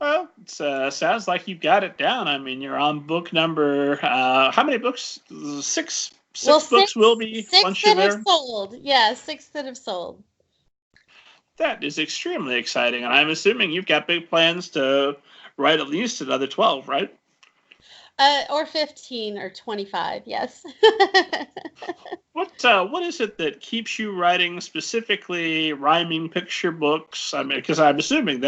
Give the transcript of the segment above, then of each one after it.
Well, it sounds like you've got it down. I mean, you're on book number. How many books? Six. Six books will be once you're there. 6 that have sold. Yeah, 6 that have sold. That is extremely exciting, and I'm assuming you've got big plans to write at least another 12, right? Or 15 or 25, yes. What is it that keeps you writing specifically rhyming picture books? I mean, because I'm assuming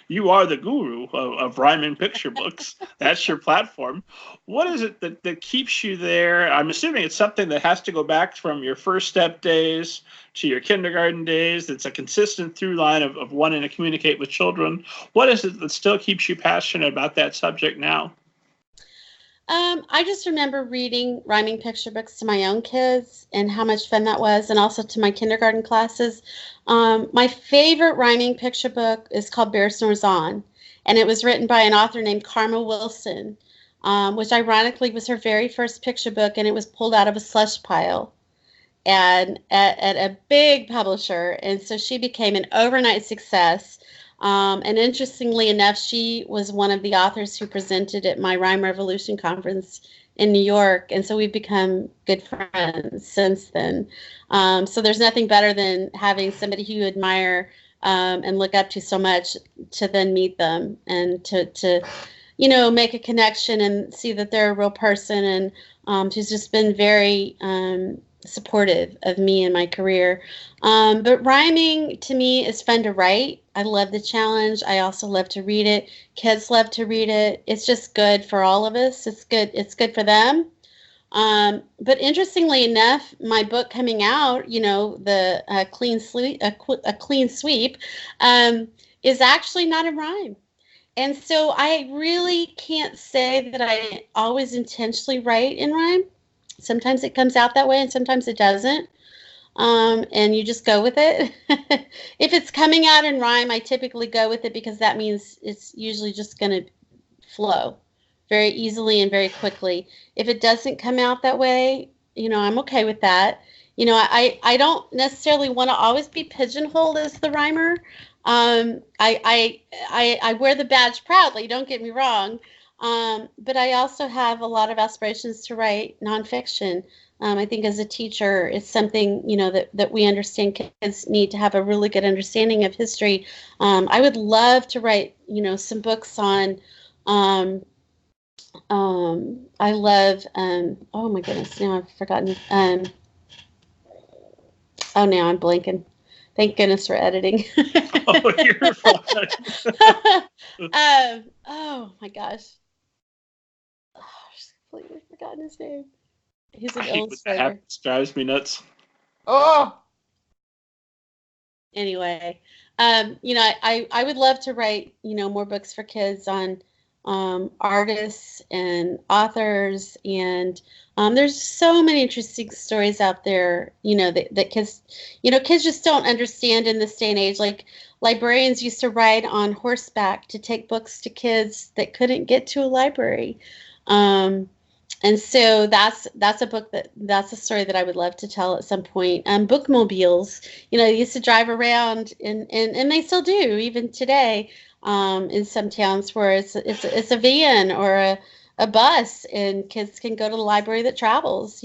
you are the guru of rhyming picture books. That's your platform. What is it that keeps you there? I'm assuming it's something that has to go back from your first step days to your kindergarten days. It's a consistent through line of wanting to communicate with children. What is it that still keeps you passionate about that subject now? I just remember reading rhyming picture books to my own kids and how much fun that was, and also to my kindergarten classes. My favorite rhyming picture book is called Bear Snores On, and it was written by an author named Karma Wilson, which ironically was her very first picture book, and it was pulled out of a slush pile and at a big publisher, and so she became an overnight success. And interestingly enough, she was one of the authors who presented at my Rhyme Revolution conference in New York. And so we've become good friends since then. So there's nothing better than having somebody who you admire and look up to so much to then meet them and to make a connection and see that they're a real person. And she's just been very supportive of me and my career. But rhyming to me is fun to write. I love the challenge. I also love to read it. Kids love to read it. It's just good for all of us. It's good for them. But interestingly enough, my book coming out, the clean sweep, is actually not in rhyme. And so I really can't say that I always intentionally write in rhyme. Sometimes it comes out that way and sometimes it doesn't. And you just go with it. If it's coming out in rhyme, I typically go with it because that means it's usually just going to flow very easily and very quickly. If it doesn't come out that way, I'm okay with that. I don't necessarily want to always be pigeonholed as the rhymer. I wear the badge proudly, don't get me wrong. But I also have a lot of aspirations to write nonfiction. I think as a teacher, it's something, that we understand kids need to have a really good understanding of history. I would love to write, some books on, I love, oh my goodness, now I've forgotten. Now I'm blanking. Thank goodness for editing. Oh, you're fine. Oh my gosh. Oh, I've just completely forgotten his name. He's an illustrator. It drives me nuts. Oh. Anyway, I would love to write, more books for kids on artists and authors, and there's so many interesting stories out there, that kids, kids just don't understand in this day and age. Like librarians used to ride on horseback to take books to kids that couldn't get to a library. And so that's a story that I would love to tell at some point. Bookmobiles, they used to drive around and they still do even today, in some towns where it's a van or a bus and kids can go to the library that travels,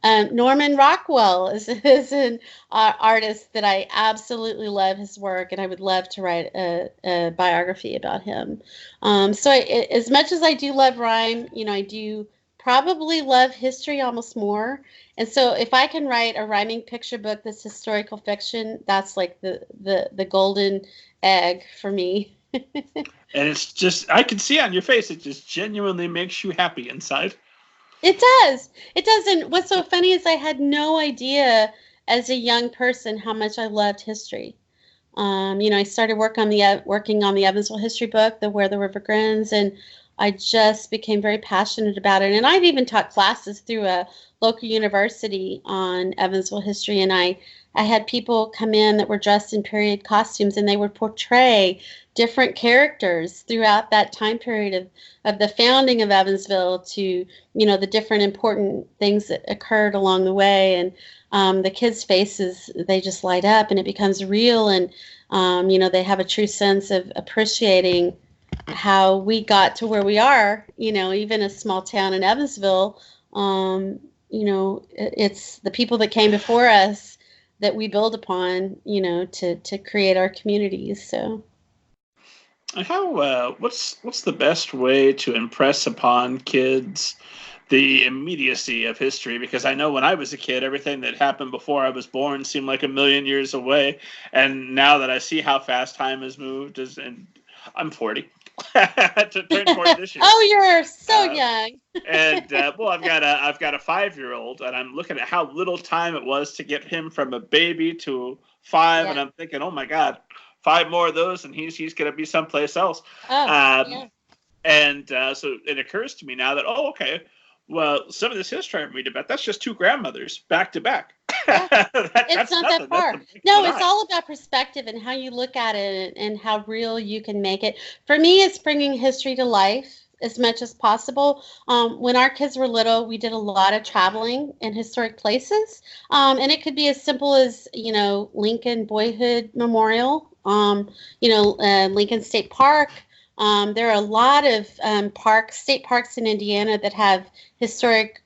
Norman Rockwell is an artist that I absolutely love his work, and I would love to write a biography about him. So as much as I do love rhyme, I do probably love history almost more. And so if I can write a rhyming picture book that's historical fiction, that's like the golden egg for me. And it's just, I can see on your face, it just genuinely makes you happy inside. It does. It does. And what's so funny is I had no idea as a young person how much I loved history. I started working on the Evansville history book, the Where the River Grins, and I just became very passionate about it. And I've even taught classes through a local university on Evansville history. And I had people come in that were dressed in period costumes, and they would portray different characters throughout that time period of the founding of Evansville to, the different important things that occurred along the way. And the kids' faces, they just light up and it becomes real. And, they have a true sense of appreciating how we got to where we are, even a small town in Evansville. It's the people that came before us that we build upon, to create our communities. So. How what's the best way to impress upon kids the immediacy of history? Because I know when I was a kid, everything that happened before I was born seemed like a million years away, and now that I see how fast time has moved, and I'm 40, to turn 40 this year. Oh, you're so young. And well, I've got a 5-year-old, and I'm looking at how little time it was to get him from a baby to 5, Yeah. and I'm thinking, oh my God, 5 more of those, and he's going to be someplace else. Oh, yeah. And so it occurs to me now that, oh, okay, well, some of this history I'm reading about, that's just 2 grandmothers back to back. Yeah. It's not nothing. that far. No, it's all about perspective and how you look at it and how real you can make it. For me, it's bringing history to life as much as possible. When our kids were little, we did a lot of traveling in historic places. And it could be as simple as, Lincoln Boyhood Memorial, Lincoln State Park. There are a lot of state parks in Indiana that have historic,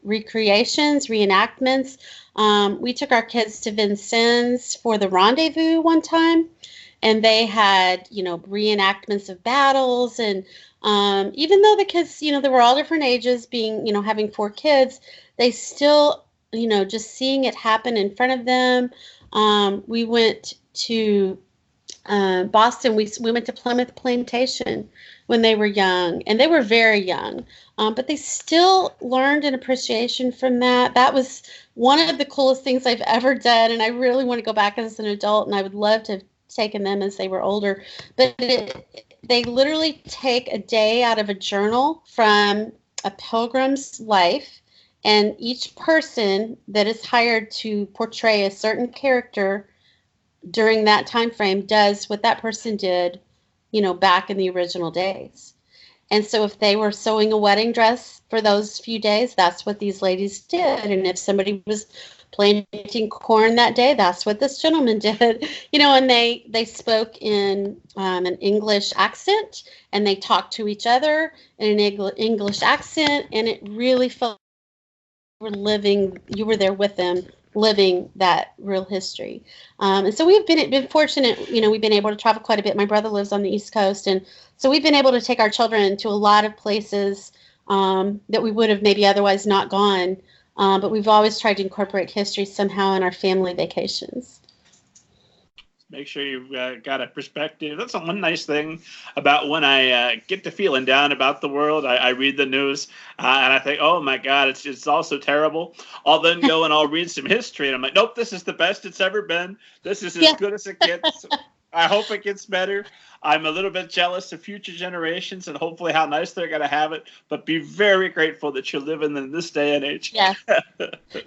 recreations, reenactments. We took our kids to Vincennes for the Rendezvous one time, and they had, reenactments of battles. And even though the kids, they were all different ages, being, having 4 kids, they still, just seeing it happen in front of them. We went to Boston. We went to Plymouth Plantation when they were young, and they were very young, but they still learned an appreciation from that. That was one of the coolest things I've ever done, and I really want to go back as an adult, and I would love to have taken them as they were older. But they literally take a day out of a journal from a pilgrim's life, and each person that is hired to portray a certain character during that time frame does what that person did, back in the original days. And so if they were sewing a wedding dress for those few days, that's what these ladies did. And if somebody was planting corn that day, that's what this gentleman did. And they spoke in an English accent, and they talked to each other in an English accent, and it really felt you were there with them, living that real history. And so we've been fortunate, we've been able to travel quite a bit. My brother lives on the East Coast, and so we've been able to take our children to a lot of places that we would have maybe otherwise not gone, but we've always tried to incorporate history somehow in our family vacations. Make sure you've got a perspective. That's one nice thing about when I get to feeling down about the world. I read the news and I think, oh my God, it's all so terrible. I'll then go and I'll read some history, and I'm like, nope, this is the best it's ever been. This is as good as it gets. I hope it gets better. I'm a little bit jealous of future generations and hopefully how nice they're going to have it, but be very grateful that you're living in this day and age. Yeah.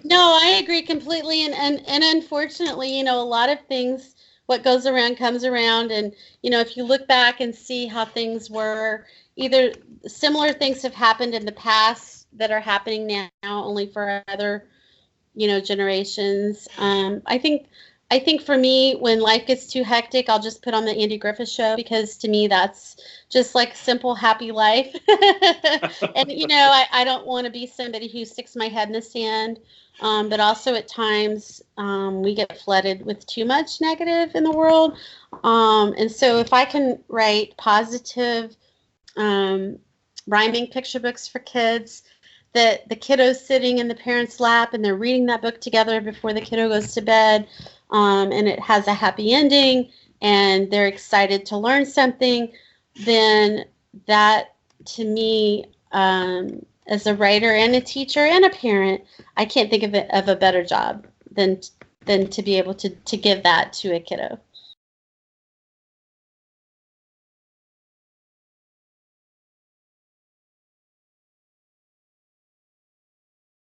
No, I agree completely. And unfortunately, a lot of things, what goes around comes around. And, if you look back and see how things were, either similar things have happened in the past that are happening now, only for other, generations. I think for me, when life gets too hectic, I'll just put on the Andy Griffith Show, because to me, that's just like simple, happy life. And, I don't want to be somebody who sticks my head in the sand. But also at times we get flooded with too much negative in the world. And so if I can write positive rhyming picture books for kids, that the kiddo's sitting in the parent's lap and they're reading that book together before the kiddo goes to bed, and it has a happy ending and they're excited to learn something, then that, to me, as a writer and a teacher and a parent, I can't think of a better job than to be able to give that to a kiddo.